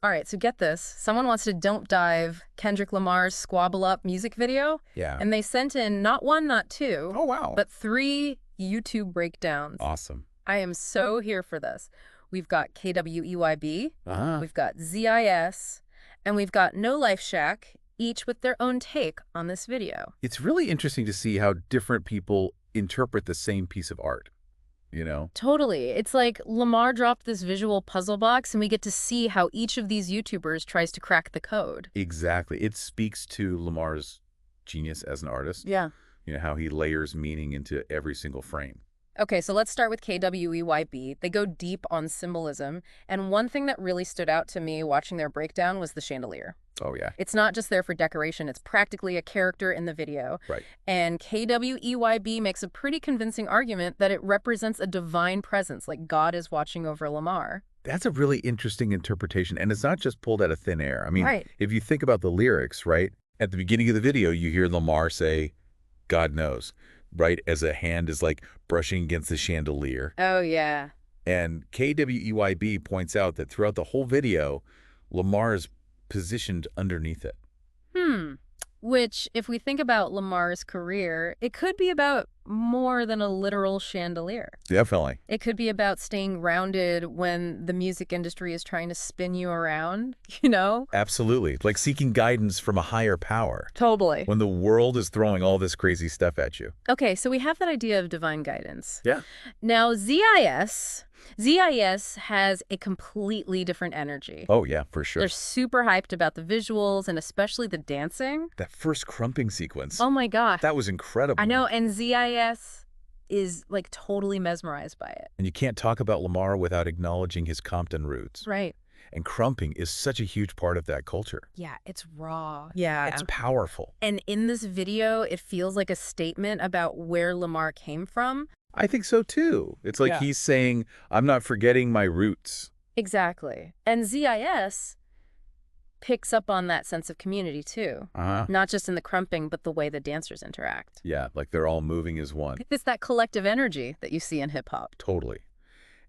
All right, so get this. Someone wants to dump dive Kendrick Lamar's Squabble Up music video, Yeah. and they sent in not one, not two, Oh, wow. but 3 YouTube breakdowns. Awesome. I am so here for this. We've got KWEYB, Uh-huh. we've got ZIS, and we've got No Life Shack, each with their own take on this video. It's really interesting to see how different people interpret the same piece of art, you know? Totally. It's like Lamar dropped this visual puzzle box, and we get to see how each of these YouTubers tries to crack the code. Exactly. It speaks to Lamar's genius as an artist. Yeah. You know, how he layers meaning into every single frame. Okay, so let's start with KWEYB. They go deep on symbolism, and one thing that really stood out to me watching their breakdown was the chandelier. Oh, yeah. It's not just there for decoration, it's practically a character in the video. Right. And KWEYB makes a pretty convincing argument that it represents a divine presence, like God is watching over Lamar. That's a really interesting interpretation, and it's not just pulled out of thin air. I mean, Right. if you think about the lyrics, right? At the beginning of the video, you hear Lamar say, God knows, right? As a hand is like brushing against the chandelier. Oh, yeah. And KWEYB points out that throughout the whole video, Lamar is positioned underneath it. Which, if we think about Lamar's career, it could be about more than a literal chandelier. Definitely. It could be about staying grounded when the music industry is trying to spin you around, you know? Absolutely. Like seeking guidance from a higher power Totally. when the world is throwing all this crazy stuff at you. Okay, so we have that idea of divine guidance. Yeah. Now, ZIS has a completely different energy. Oh, yeah, for sure. They're super hyped about the visuals and especially the dancing. That first crumping sequence. Oh my gosh. That was incredible. I know, and ZIS is like totally mesmerized by it. And you can't talk about Lamar without acknowledging his Compton roots. Right. And crumping is such a huge part of that culture. Yeah, it's raw. Yeah. It's powerful. And in this video, it feels like a statement about where Lamar came from. I think so, too. It's like he's saying, I'm not forgetting my roots. Exactly. And ZIS picks up on that sense of community, too. Uh-huh. Not just in the crumping, but the way the dancers interact. Yeah, like they're all moving as one. It's that collective energy that you see in hip-hop. Totally.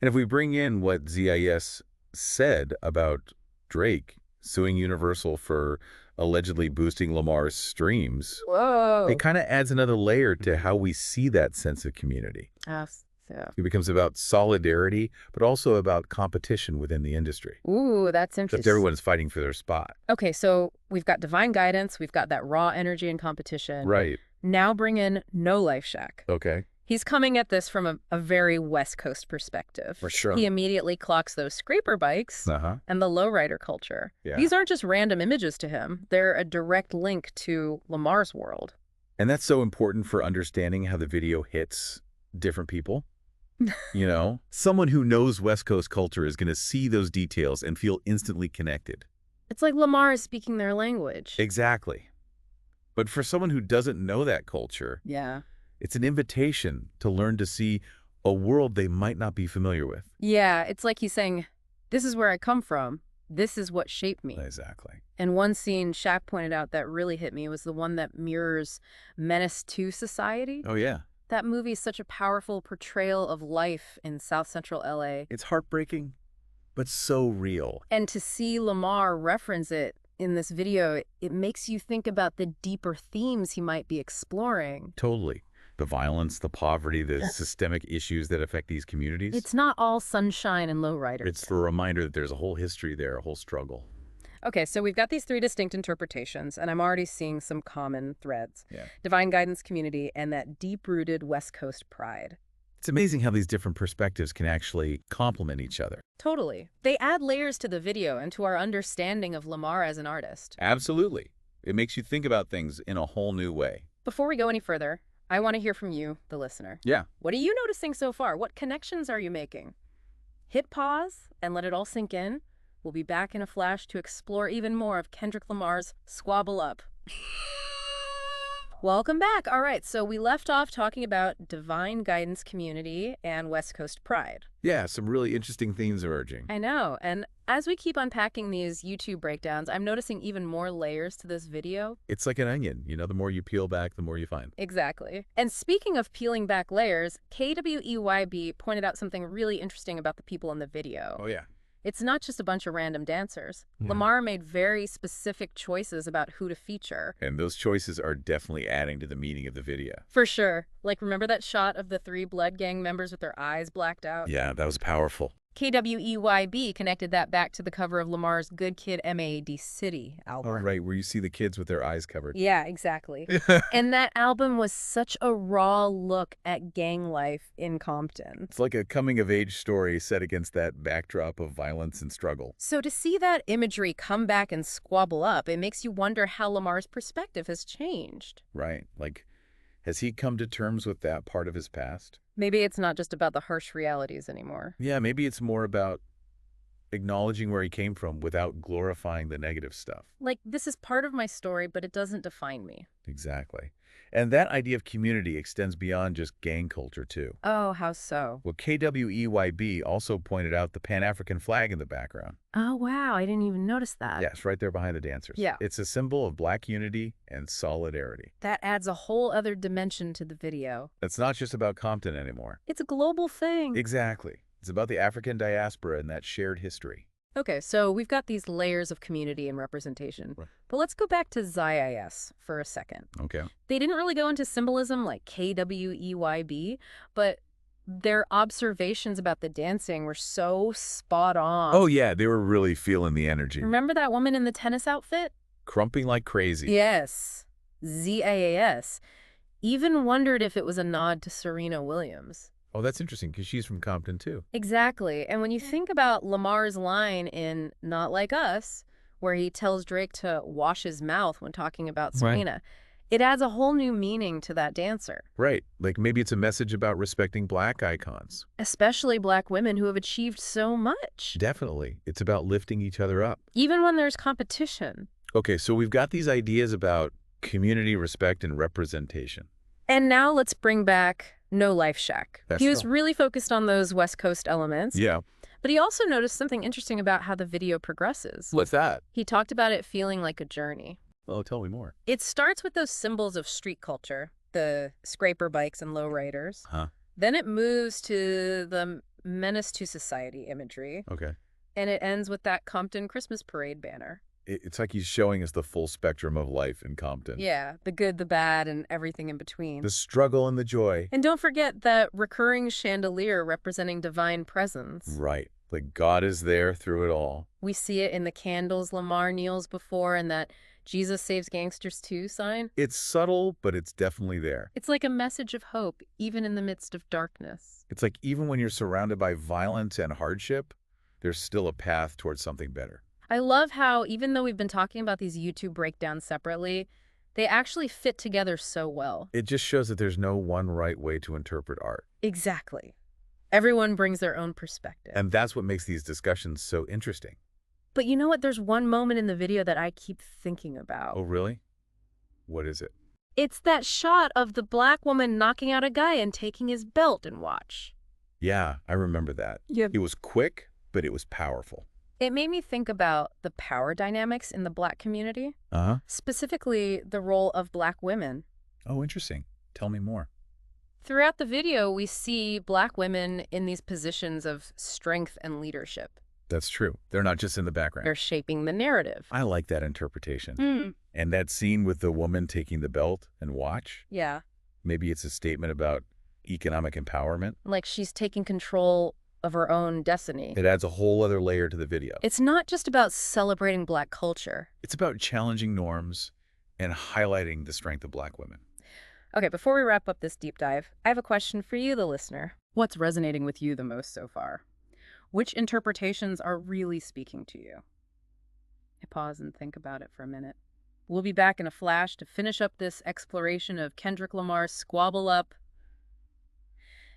And if we bring in what ZIS said about Drake suing Universal for allegedly boosting Lamar's streams, Whoa. it kind of adds another layer to how we see that sense of community. So. It becomes about solidarity, but also about competition within the industry. Ooh, that's interesting. Except everyone's fighting for their spot. Okay, so we've got divine guidance, we've got that raw energy and competition. Right. Now bring in No Life Shack. Okay. He's coming at this from a very West Coast perspective. For sure. He immediately clocks those scraper bikes and the lowrider culture. Yeah. These aren't just random images to him. They're a direct link to Lamar's world. And that's so important for understanding how the video hits different people. You know, someone who knows West Coast culture is going to see those details and feel instantly connected. It's like Lamar is speaking their language. Exactly. But for someone who doesn't know that culture, Yeah. it's an invitation to learn to see a world they might not be familiar with. Yeah, it's like he's saying, this is where I come from. This is what shaped me. Exactly. And one scene Shaq pointed out that really hit me was the one that mirrors Menace to Society. Oh, yeah. That movie is such a powerful portrayal of life in South Central LA. It's heartbreaking, but so real. And to see Lamar reference it in this video, it makes you think about the deeper themes he might be exploring. Totally. The violence, the poverty, the systemic issues that affect these communities. It's not all sunshine and lowriders. It's the reminder that there's a whole history there, a whole struggle. Okay, so we've got these 3 distinct interpretations, and I'm already seeing some common threads. Yeah. Divine guidance, community, and that deep-rooted West Coast pride. It's amazing how these different perspectives can actually complement each other. Totally. They add layers to the video and to our understanding of Lamar as an artist. Absolutely. It makes you think about things in a whole new way. Before we go any further, I want to hear from you, the listener. Yeah. What are you noticing so far? What connections are you making? Hit pause and let it all sink in. We'll be back in a flash to explore even more of Kendrick Lamar's Squabble Up. Welcome back. All right, so we left off talking about divine guidance, community, and West Coast pride. Yeah, some really interesting themes emerging. I know, and as we keep unpacking these YouTube breakdowns, I'm noticing even more layers to this video. It's like an onion. You know, the more you peel back, the more you find. Exactly. And speaking of peeling back layers, KWEYB pointed out something really interesting about the people in the video. Oh, yeah. It's not just a bunch of random dancers. Yeah. Lamar made very specific choices about who to feature. And those choices are definitely adding to the meaning of the video. For sure. Like, remember that shot of the 3 Blood Gang members with their eyes blacked out? Yeah, that was powerful. KWEYB connected that back to the cover of Lamar's Good Kid, M.A.A.D. City album. Oh, right, where you see the kids with their eyes covered. Yeah, exactly. And that album was such a raw look at gang life in Compton. It's like a coming-of-age story set against that backdrop of violence and struggle. So to see that imagery come back and squabble up, it makes you wonder how Lamar's perspective has changed. Right. Like, has he come to terms with that part of his past? Maybe it's not just about the harsh realities anymore. Yeah, maybe it's more about acknowledging where he came from without glorifying the negative stuff. Like, this is part of my story, but it doesn't define me. Exactly. And that idea of community extends beyond just gang culture, too. Oh, how so? Well, KWEYB also pointed out the Pan-African flag in the background. Oh, wow, I didn't even notice that. Yes, right there behind the dancers. Yeah. It's a symbol of Black unity and solidarity. That adds a whole other dimension to the video. It's not just about Compton anymore. It's a global thing. Exactly. It's about the African diaspora and that shared history. Okay, so we've got these layers of community and representation. Right. But let's go back to ZIIS for a second. Okay. They didn't really go into symbolism like KWEYB, but their observations about the dancing were so spot on. Oh, yeah, they were really feeling the energy. Remember that woman in the tennis outfit? Crumping like crazy. Yes. ZIAS. Even wondered if it was a nod to Serena Williams. Oh, that's interesting, because she's from Compton, too. Exactly. And when you think about Lamar's line in Not Like Us, where he tells Drake to wash his mouth when talking about Serena, it adds a whole new meaning to that dancer. Right. Like maybe it's a message about respecting Black icons. Especially Black women who have achieved so much. Definitely. It's about lifting each other up. Even when there's competition. Okay, so we've got these ideas about community, respect, and representation. And now let's bring back No Life Shack. That's He was right. really focused on those West Coast elements. Yeah. But he also noticed something interesting about how the video progresses. What's that? He talked about it feeling like a journey. Oh, tell me more. It starts with those symbols of street culture, the scraper bikes and lowriders. Huh? Then it moves to the menace to society imagery. Okay. And it ends with that Compton Christmas parade banner. It's like he's showing us the full spectrum of life in Compton. Yeah, the good, the bad, and everything in between. The struggle and the joy. And don't forget that recurring chandelier representing divine presence. Right. Like God is there through it all. We see it in the candles Lamar kneels before and that Jesus Saves Gangsters Too sign. It's subtle, but it's definitely there. It's like a message of hope, even in the midst of darkness. It's like even when you're surrounded by violence and hardship, there's still a path towards something better. I love how, even though we've been talking about these YouTube breakdowns separately, they actually fit together so well. It just shows that there's no one right way to interpret art. Exactly. Everyone brings their own perspective. And that's what makes these discussions so interesting. But you know what? There's one moment in the video that I keep thinking about. Oh, really? What is it? It's that shot of the Black woman knocking out a guy and taking his belt and watch. Yeah, I remember that. Yeah. It was quick, but it was powerful. It made me think about the power dynamics in the Black community, Uh-huh. specifically the role of Black women. Oh, interesting. Tell me more. Throughout the video, we see Black women in these positions of strength and leadership. That's true. They're not just in the background. They're shaping the narrative. I like that interpretation. Mm. And that scene with the woman taking the belt and watch, Yeah, maybe it's a statement about economic empowerment. like she's taking control of her own destiny. It adds a whole other layer to the video. It's not just about celebrating Black culture. It's about challenging norms and highlighting the strength of Black women. Okay, before we wrap up this deep dive, I have a question for you, the listener. What's resonating with you the most so far? Which interpretations are really speaking to you? I pause and think about it for a minute. We'll be back in a flash to finish up this exploration of Kendrick Lamar's Squabble Up.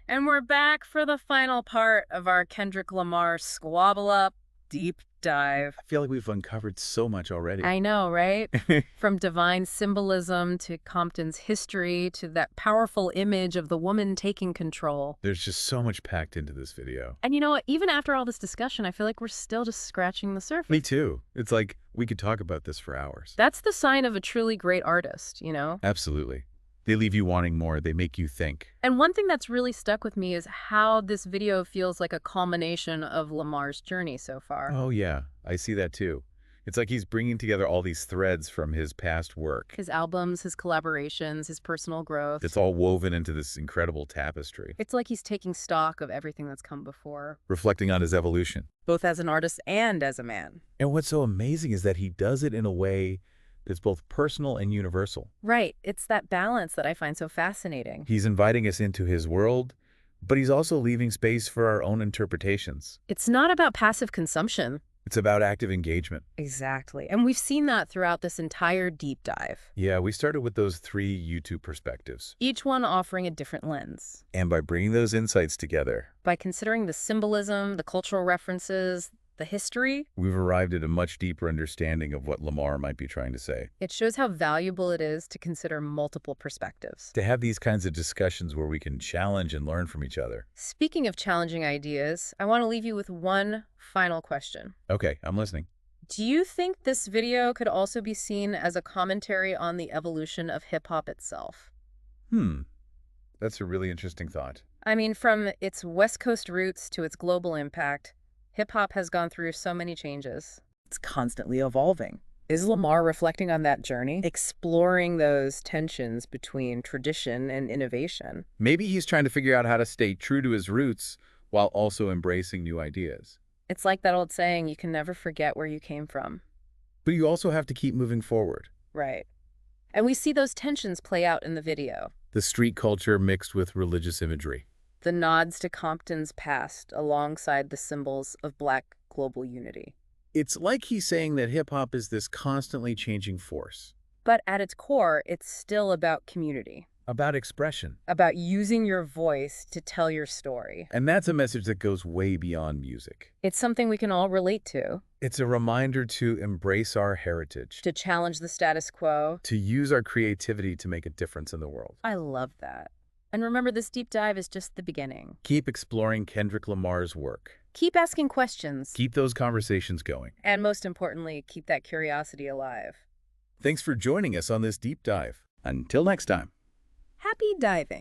And we're back for the final part of our Kendrick Lamar Squabble Up deep dive. I feel like we've uncovered so much already. I know, right? From divine symbolism to Compton's history to that powerful image of the woman taking control. There's just so much packed into this video. And you know what? Even after all this discussion, I feel like we're still just scratching the surface. Me too. It's like we could talk about this for hours. That's the sign of a truly great artist, you know? Absolutely. They leave you wanting more. They make you think. And one thing that's really stuck with me is how this video feels like a culmination of Lamar's journey so far. Oh, yeah. I see that too. It's like he's bringing together all these threads from his past work. His albums, his collaborations, his personal growth. It's all woven into this incredible tapestry, It's like he's taking stock of everything that's come before, reflecting on his evolution. both as an artist and as a man. And what's so amazing is that he does it in a way that's both personal and universal. Right. It's that balance that I find so fascinating. He's inviting us into his world, but he's also leaving space for our own interpretations. It's not about passive consumption. It's about active engagement. Exactly. And we've seen that throughout this entire deep dive, Yeah, we started with those 3 YouTube perspectives. each one offering a different lens. And by bringing those insights together, By considering the symbolism, the cultural references, the history, we've arrived at a much deeper understanding of what Lamar might be trying to say. it shows how valuable it is to consider multiple perspectives. To have these kinds of discussions where we can challenge and learn from each other. Speaking of challenging ideas, I want to leave you with one final question. Okay, I'm listening. Do you think this video could also be seen as a commentary on the evolution of hip-hop itself? That's a really interesting thought. I mean, from its West Coast roots to its global impact, hip-hop has gone through so many changes. It's constantly evolving. Is Lamar reflecting on that journey, exploring those tensions between tradition and innovation? Maybe he's trying to figure out how to stay true to his roots while also embracing new ideas. It's like that old saying, you can never forget where you came from. But you also have to keep moving forward. Right. And we see those tensions play out in the video. The street culture mixed with religious imagery. The nods to Compton's past alongside the symbols of Black global unity. It's like he's saying that hip-hop is this constantly changing force. But at its core, it's still about community, About expression. about using your voice to tell your story. And that's a message that goes way beyond music. It's something we can all relate to It's a reminder to embrace our heritage, to challenge the status quo. to use our creativity to make a difference in the world. I love that. And remember, this deep dive is just the beginning. Keep exploring Kendrick Lamar's work. Keep asking questions. Keep those conversations going. And most importantly, keep that curiosity alive. Thanks for joining us on this deep dive. Until next time. Happy diving.